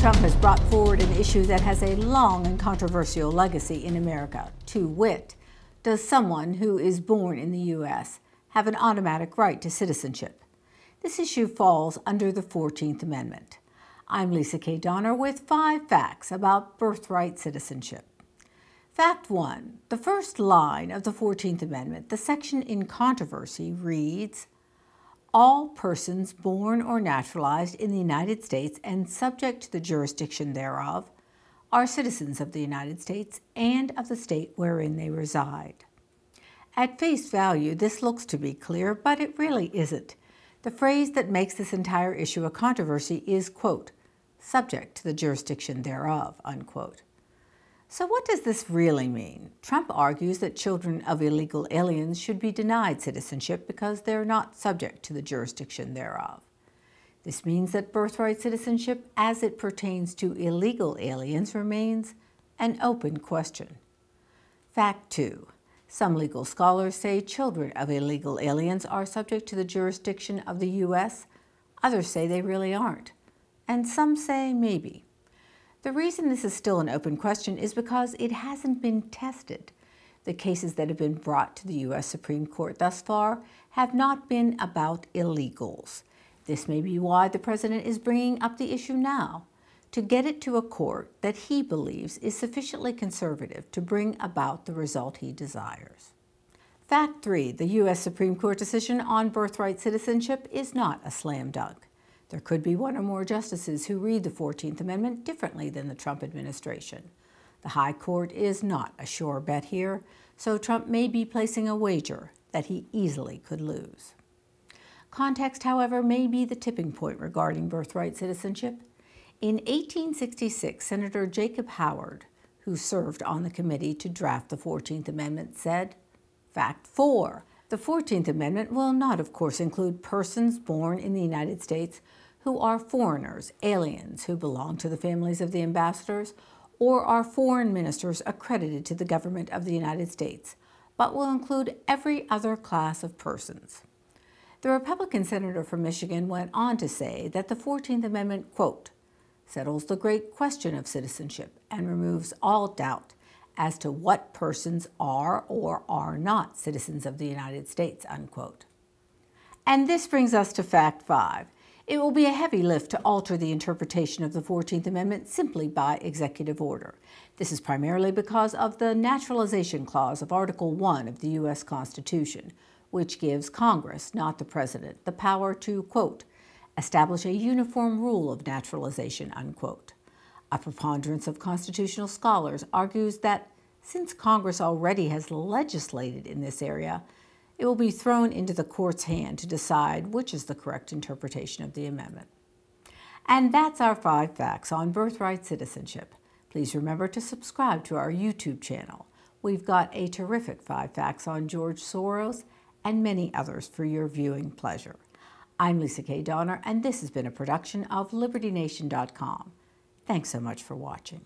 Trump has brought forward an issue that has a long and controversial legacy in America, to wit, does someone who is born in the U.S. have an automatic right to citizenship? This issue falls under the 14th Amendment. I'm Lisa K. Donner with 5 facts about birthright citizenship. Fact 1. The first line of the 14th Amendment, the section in controversy, reads, "All persons born or naturalized in the United States and subject to the jurisdiction thereof are citizens of the United States and of the state wherein they reside." At face value, this looks to be clear, but it really isn't. The phrase that makes this entire issue a controversy is, quote, "subject to the jurisdiction thereof," unquote. So what does this really mean? Trump argues that children of illegal aliens should be denied citizenship because they're not subject to the jurisdiction thereof. This means that birthright citizenship, as it pertains to illegal aliens, remains an open question. Fact 2. Some legal scholars say children of illegal aliens are subject to the jurisdiction of the U.S. Others say they really aren't. And some say maybe. The reason this is still an open question is because it hasn't been tested. The cases that have been brought to the U.S. Supreme Court thus far have not been about illegals. This may be why the president is bringing up the issue now, to get it to a court that he believes is sufficiently conservative to bring about the result he desires. Fact 3. The U.S. Supreme Court decision on birthright citizenship is not a slam dunk. There could be one or more justices who read the 14th Amendment differently than the Trump administration. The High Court is not a sure bet here, so Trump may be placing a wager that he easily could lose. Context, however, may be the tipping point regarding birthright citizenship. In 1866, Senator Jacob Howard, who served on the committee to draft the 14th Amendment, said, Fact 4. The 14th Amendment will not, of course, include persons born in the United States who are foreigners, aliens who belong to the families of the ambassadors, or are foreign ministers accredited to the government of the United States, but will include every other class of persons. The Republican senator from Michigan went on to say that the 14th Amendment, quote, settles the great question of citizenship and removes all doubt as to what persons are or are not citizens of the United States, unquote. And this brings us to fact 5. It will be a heavy lift to alter the interpretation of the 14th Amendment simply by executive order. This is primarily because of the Naturalization Clause of Article 1 of the U.S. Constitution, which gives Congress, not the President, the power to, quote, establish a uniform rule of naturalization, unquote. A preponderance of constitutional scholars argues that since Congress already has legislated in this area, it will be thrown into the court's hand to decide which is the correct interpretation of the amendment. And that's our 5 facts on birthright citizenship. Please remember to subscribe to our YouTube channel. We've got a terrific 5 facts on George Soros and many others for your viewing pleasure. I'm Lisa K. Donner, and this has been a production of LibertyNation.com. Thanks so much for watching.